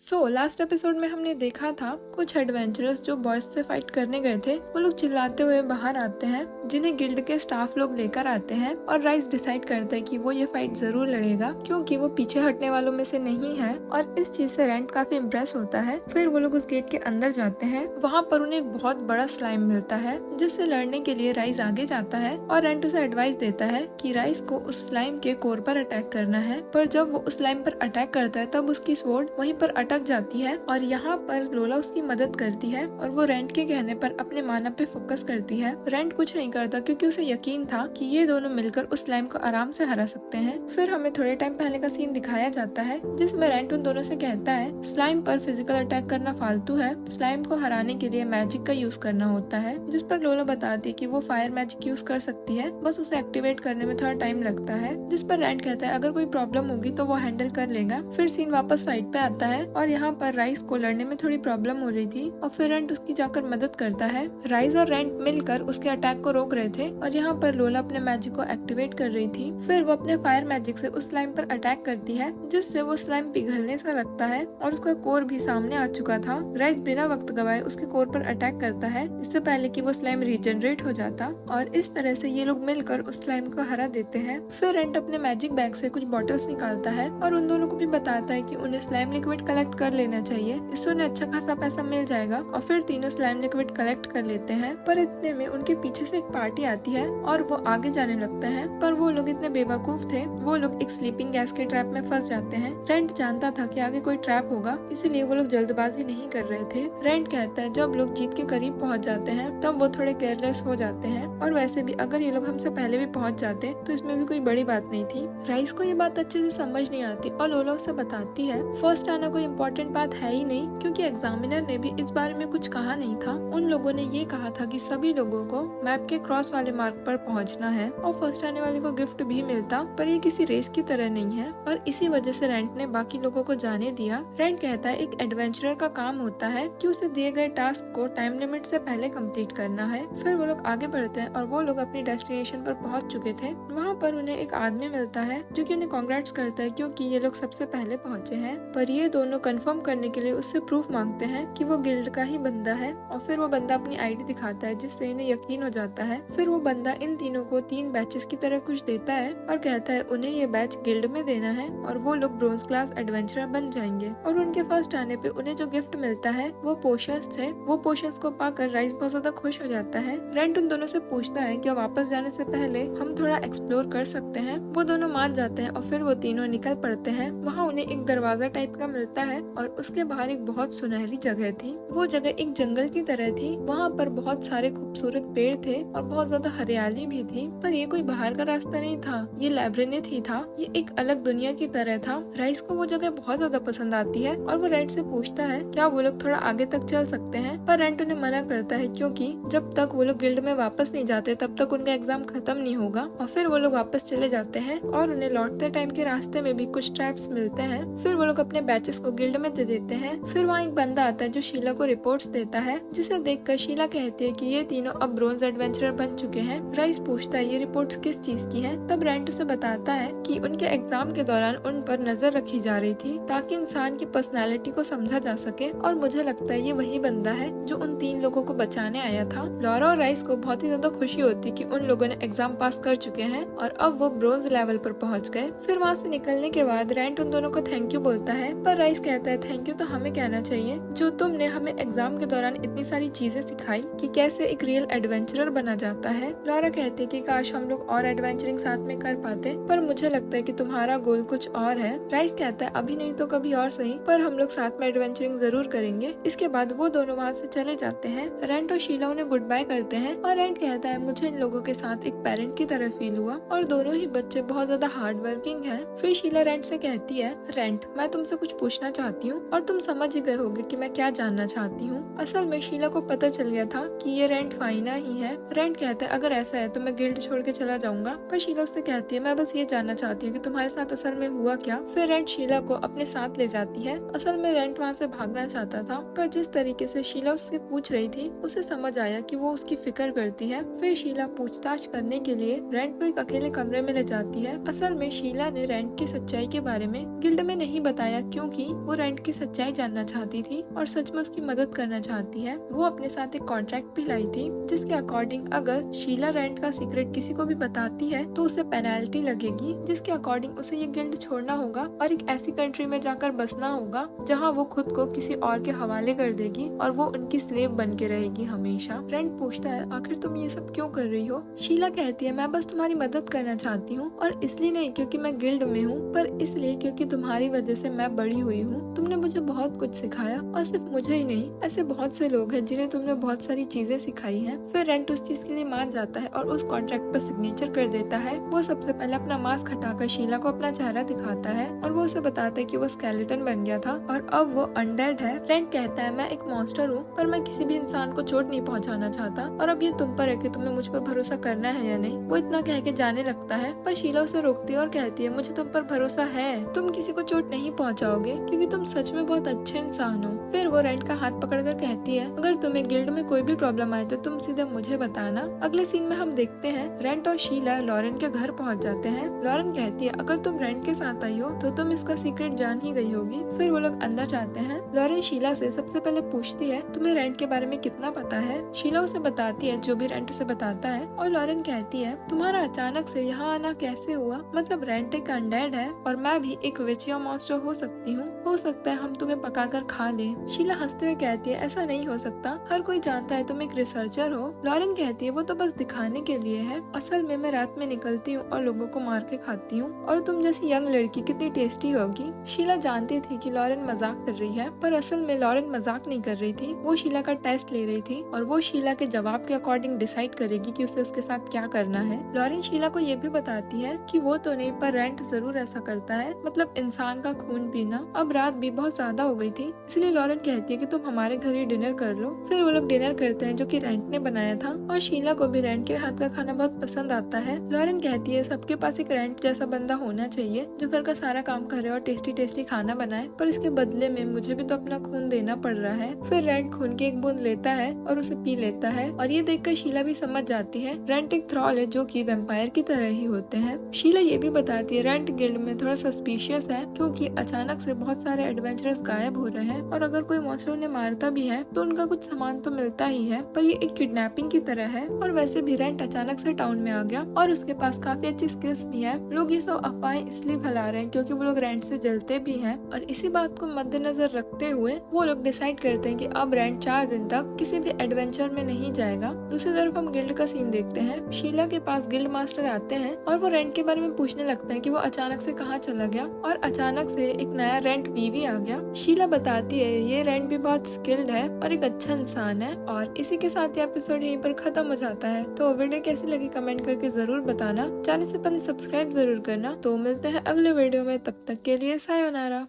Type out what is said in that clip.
Last episode में हमने देखा था कुछ एडवेंचरर्स जो बॉयज से फाइट करने गए थे वो लोग चिल्लाते हुए बाहर आते हैं, जिन्हें गिल्ड के स्टाफ लोग लेकर आते हैं और राइस डिसाइड करता है कि वो ये फाइट जरूर लड़ेगा क्योंकि वो पीछे हटने वालों में से नहीं है। और इस चीज से रेंट काफी इम्प्रेस होता है। फिर वो लोग उस गेट के अंदर जाते हैं, वहाँ पर उन्हें एक बहुत बड़ा स्लाइम मिलता है जिससे लड़ने के लिए राइस आगे जाता है और रेंट उसे एडवाइस देता है कि राइस को उस स्लाइम के कोर पर अटैक करना है। पर जब वो उस स्लाइम पर अटैक करता है तब उसकी स्वॉर्ड वहीं पर अटक जाती है और यहाँ पर लोला उसकी मदद करती है और वो रेंट के कहने पर अपने माना पे फोकस करती है। रेंट कुछ नहीं करता क्योंकि उसे यकीन था कि ये दोनों मिलकर उस स्लाइम को आराम से हरा सकते हैं। फिर हमें थोड़े टाइम पहले का सीन दिखाया जाता है जिसमें रेंट उन दोनों से कहता है स्लाइम पर फिजिकल अटैक करना फालतू है, स्लाइम को हराने के लिए मैजिक का यूज करना होता है। जिस पर लोला बताती है कि वो फायर मैजिक यूज कर सकती है, बस उसे एक्टिवेट करने में थोड़ा टाइम लगता है। जिस पर रेंट कहता है अगर कोई प्रॉब्लम होगी तो वो हैंडल कर लेगा। फिर सीन वापस फाइट पे आता है और यहाँ पर राइस को लड़ने में थोड़ी प्रॉब्लम हो रही थी और फिर रेंट उसकी जाकर मदद करता है। राइस और रेंट मिलकर उसके अटैक को रोक रहे थे और यहाँ पर लोला अपने मैजिक को एक्टिवेट कर रही थी। फिर वो अपने फायर मैजिक से उस स्लाइम पर अटैक करती है जिससे वो स्लाइम पिघलने सा लगता है और उसका कोर भी सामने आ चुका था। राइस बिना वक्त गवाए उसके कोर पर अटैक करता है इससे पहले कि वो स्लाइम रीजनरेट हो जाता और इस तरह से ये लोग मिलकर उस स्लाइम को हरा देते हैं। फिर रेंट अपने मैजिक बैग से कुछ बॉटल्स निकालता है और उन दोनों को भी बताता है कि उन्हें स्लाइम लिक्विड कलेक्ट कर लेना चाहिए, इससे उन्हें अच्छा खासा पैसा मिल जाएगा। और फिर तीनों स्लाइम लिक्विड कलेक्ट कर लेते हैं। पर इतने में उनके पीछे से एक पार्टी आती है और वो आगे जाने लगते हैं, पर वो लोग इतने बेवकूफ थे, वो लोग एक स्लीपिंग गैस के ट्रैप में फंस जाते हैं। रेंट जानता था कि आगे कोई ट्रैप होगा, इसीलिए वो लोग जल्दबाजी नहीं कर रहे थे। रेंट कहता है जब लोग जीत के करीब पहुंच जाते हैं तब वो थोड़े केयरलेस हो जाते हैं और वैसे भी अगर ये लोग हमसे पहले भी पहुंच जाते तो इसमें भी कोई बड़ी बात नहीं थी। राइस को ये बात अच्छे से समझ नहीं आती और लोला उसे बताती है फर्स्ट आना कोई इम्पोर्टेंट बात है ही नहीं, क्योंकि एग्जामिनर ने भी इस बारे में कुछ कहा नहीं था। उन लोगों ने ये कहा था कि सभी लोगों को मैप के क्रॉस वाले मार्ग पर पहुंचना है और फर्स्ट आने वाले को गिफ्ट भी मिलता, पर ये किसी रेस की तरह नहीं है और इसी वजह से रेंट ने बाकी लोगों को जाने दिया। रेंट कहता है एक एडवेंचरर का काम होता है कि उसे दिए गए टास्क को टाइम लिमिट से पहले कंप्लीट करना है। फिर वो लोग आगे बढ़ते हैं और वो लोग अपनी डेस्टिनेशन पर पहुंच चुके थे। वहाँ पर उन्हें एक आदमी मिलता है जो कि उन्हें कांग्रेट्स करता है क्योंकि ये लोग सबसे पहले पहुंचे हैं। पर ये दोनों कंफर्म करने के लिए उससे प्रूफ मांगते हैं कि वो गिल्ड का ही बंदा है और फिर वो बंदा अपनी आईडी दिखाता है जिससे इन्हें यकीन हो जाता है। फिर वो बंदा इन तीनों को 3 बैचेस की तरह कुछ देता है और कहता है उन्हें ये बैच गिल्ड में देना है और वो लोग ब्रोंज क्लास एडवेंचरर बन जाएंगे। और उनके फर्स्ट आने पे उन्हें जो गिफ्ट मिलता है वो पोशंस थे। वो पोशंस को पाकर राइस बहुत ज्यादा खुश हो जाता है। रेंट उन दोनों से पूछता है कि वापस जाने से पहले हम थोड़ा एक्सप्लोर कर सकते हैं। वो दोनों मान जाते हैं और फिर वो तीनों निकल पड़ते हैं। वहाँ उन्हें एक दरवाजा टाइप का मिलता है और उसके बाहर एक बहुत सुनहरी जगह थी। वो जगह एक जंगल की तरह थी, वहाँ पर बहुत सारे खूबसूरत पेड़ थे और बहुत ज्यादा हरियाली भी थी। पर ये कोई बाहर का रास्ता नहीं था, ये लैब्रिन्थ ही था, ये एक अलग दुनिया की तरह था। राइस को वो जगह बहुत ज्यादा पसंद आती है और वो रेंट से पूछता है क्या वो लोग थोड़ा आगे तक चल सकते हैं, पर रेंट उन्हें मना करता है क्योंकि जब तक वो लोग गिल्ड में वापस नहीं जाते तब तक उनका एग्जाम खत्म नहीं होगा। और फिर वो लोग वापस चले जाते हैं और उन्हें लौटते टाइम के रास्ते में भी कुछ ट्रैप्स मिलते हैं। फिर वो लोग अपने बैचेस को गिल्ड में दे देते हैं। फिर वहाँ एक बंदा आता है जो शीला को रिपोर्ट्स देता है, जिसे देखकर शीला कहती है कि ये तीनों अब ब्रोंज एडवेंचरर बन चुके हैं। राइस पूछता है ये रिपोर्ट्स किस चीज की हैं? तब रेंट उसे बताता है कि उनके एग्जाम के दौरान उन पर नजर रखी जा रही थी ताकि इंसान की पर्सनैलिटी को समझा जा सके और मुझे लगता है ये वही बंदा है जो उन 3 लोगों को बचाने आया था। लॉरा और राइस को बहुत ही ज्यादा खुशी होती कि उन लोगों ने एग्जाम पास कर चुके हैं और अब वो ब्रोंज लेवल पर पहुँच गए। फिर वहाँ से निकलने के बाद रेंट उन दोनों को थैंक यू बोलता है, पर राइस कहता है थैंक यू तो हमें कहना चाहिए जो तुमने हमें एग्जाम के दौरान इतनी सारी चीजें सिखाई कि कैसे एक रियल एडवेंचरर बना जाता है। लॉरा कहती है कि काश हम लोग और एडवेंचरिंग साथ में कर पाते, पर मुझे लगता है कि तुम्हारा गोल कुछ और है। राइस कहता है अभी नहीं तो कभी और सही, पर हम लोग साथ में एडवेंचरिंग जरूर करेंगे। इसके बाद वो दोनों वहाँ से चले जाते हैं। रेंट और शीला उन्हें गुड बाय करते हैं और रेंट कहता है मुझे इन लोगों के साथ एक पेरेंट की तरह फील हुआ और दोनों ही बच्चे बहुत ज्यादा हार्ड वर्किंग है। फिर शीला रेंट से कहती है रेंट मैं तुमसे कुछ पूछना चाहती हूँ और तुम समझ ही गए होगे कि मैं क्या जानना चाहती हूँ। असल में शीला को पता चल गया था कि ये रेंट फाइना ही है। रेंट कहता है अगर ऐसा है तो मैं गिल्ड छोड़ के चला जाऊंगा, पर शीला उससे कहती है मैं बस ये जानना चाहती हूँ कि तुम्हारे साथ असल में हुआ क्या। फिर रेंट शीला को अपने साथ ले जाती है। असल में रेंट वहाँ से भागना चाहता था, पर जिस तरीके से शीला उससे पूछ रही थी उसे समझ आया कि वो उसकी फिक्र करती है। फिर शीला पूछताछ करने के लिए रेंट को एक अकेले कमरे में ले जाती है। असल में शीला ने रेंट की सच्चाई के बारे में गिल्ड में नहीं बताया क्योंकि वो रेंट की सच्चाई जानना चाहती थी और सच में उसकी मदद करना चाहती है। वो अपने साथ एक कॉन्ट्रैक्ट भी लाई थी जिसके अकॉर्डिंग अगर शीला रेंट का सीक्रेट किसी को भी बताती है तो उसे पेनल्टी लगेगी, जिसके अकॉर्डिंग उसे ये गिल्ड छोड़ना होगा और एक ऐसी कंट्री में जाकर बसना होगा जहाँ वो खुद को किसी और के हवाले कर देगी और वो उनकी स्लेव बन के रहेगी हमेशा। रेंट पूछता है आखिर तुम ये सब क्यों कर रही हो? शीला कहती है मैं बस तुम्हारी मदद करना चाहती हूँ और इसलिए नहीं क्योंकि मैं गिल्ड में हूँ, पर इसलिए क्योंकि तुम्हारी वजह से मैं बड़ी हुई हूँ। तुमने मुझे बहुत कुछ सिखाया और सिर्फ मुझे ही नहीं, ऐसे बहुत से लोग हैं जिन्हें तुमने बहुत सारी चीजें सिखाई हैं। फिर रेंट उस चीज के लिए मान जाता है और उस कॉन्ट्रैक्ट पर सिग्नेचर कर देता है। वो सबसे पहले अपना मास्क हटाकर शीला को अपना चेहरा दिखाता है और वो उसे बताता है कि वो स्केलेटन बन गया था और अब वो अनडेड है। रेंट कहता है मैं एक मॉन्स्टर हूँ पर मैं किसी भी इंसान को चोट नहीं पहुँचाना चाहता और अब ये तुम पर है कि तुम्हें मुझ पर भरोसा करना है या नहीं। वो इतना कह के जाने लगता है पर शीला उसे रोकती है और कहती है मुझे तुम पर भरोसा है, तुम किसी को चोट नहीं पहुँचाओगे क्योंकि तुम सच में बहुत अच्छे इंसान हो। फिर वो रेंट का हाथ पकड़कर कहती है अगर तुम्हें गिल्ड में कोई भी प्रॉब्लम आए तो तुम सीधे मुझे बताना। अगले सीन में हम देखते हैं रेंट और शीला लॉरेन के घर पहुंच जाते हैं। लॉरेन कहती है अगर तुम रेंट के साथ आई हो तो तुम इसका सीक्रेट जान ही गई होगी। फिर वो लोग अंदर जाते हैं। लॉरेन शीला से सबसे पहले पूछती है तुम्हें रेंट के बारे में कितना पता है? शीला उसे बताती है जो भी रेंट उसे बताता है और लॉरेन कहती है तुम्हारा अचानक से यहाँ आना कैसे हुआ? मतलब रेंट एक अनडेड है और मैं भी एक विच या मॉन्स्टर हो सकती हूँ, हो सकता है हम तुम्हें पकाकर खा ले। शीला हंसते हुए कहती है ऐसा नहीं हो सकता, हर कोई जानता है तुम एक रिसर्चर हो। लॉरेन कहती है वो तो बस दिखाने के लिए है, असल में मैं रात में निकलती हूँ और लोगों को मार के खाती हूँ और तुम जैसी यंग लड़की कितनी टेस्टी होगी। शीला जानती थी कि लॉरेन मजाक कर रही है पर असल में लॉरेन मजाक नहीं कर रही थी, वो शीला का टेस्ट ले रही थी और वो शीला के जवाब के अकॉर्डिंग डिसाइड करेगी कि उसे उसके साथ क्या करना है। लॉरेन शीला को ये भी बताती है कि वो तो नहीं पर रेंट जरूर ऐसा करता है, मतलब इंसान का खून पीना। अब रात भी बहुत ज्यादा हो गई थी इसलिए लॉरेन कहती है कि तुम हमारे घर ही डिनर कर लो। फिर वो लोग डिनर करते हैं जो कि रेंट ने बनाया था और शीला को भी रेंट के हाथ का खाना बहुत पसंद आता है। लॉरेन कहती है सबके पास एक रेंट जैसा बंदा होना चाहिए जो घर का सारा काम करे और टेस्टी टेस्टी खाना बनाए, पर इसके बदले में मुझे भी तो अपना खून देना पड़ रहा है। फिर रेंट खून की एक बूंद लेता है और उसे पी लेता है और ये देखकर शीला भी समझ जाती है रेंट एक थ्रॉल है जो कि वैम्पायर की तरह ही होते हैं। शीला ये भी बताती है रेंट गिल्ड में थोड़ा सस्पिशियस है क्योंकि अचानक से बहुत सारे एडवेंचरर्स गायब हो रहे हैं और अगर कोई मॉन्स्टर उन्हें मारता भी है तो उनका कुछ सामान तो मिलता ही है, पर ये एक किडनैपिंग की तरह है। और वैसे भी रेंट अचानक से टाउन में आ गया और उसके पास काफी अच्छी स्किल्स भी है। लोग ये सब अफवाहें इसलिए फैला रहे हैं क्योंकि वो लोग रेंट से जलते भी हैं और इसी बात को मद्देनजर रखते हुए वो लोग डिसाइड करते हैं कि अब रेंट 4 दिन तक किसी भी एडवेंचर में नहीं जाएगा। दूसरी तरफ हम गिल्ड का सीन देखते हैं। शीला के पास गिल्ड मास्टर आते हैं और वो रेंट के बारे में पूछने लगते हैं कि वो अचानक से कहाँ चला गया और अचानक से एक नया रेंट वीवी आ गया। शीला बताती है ये रेंट भी बहुत स्किल्ड है और एक अच्छा इंसान है। और इसी के साथ ये एपिसोड यहीं पर खत्म हो जाता है। तो वीडियो कैसी लगी कमेंट करके जरूर बताना, जाने से पहले सब्सक्राइब जरूर करना। तो मिलते हैं अगले वीडियो में, तब तक के लिए सायोनारा।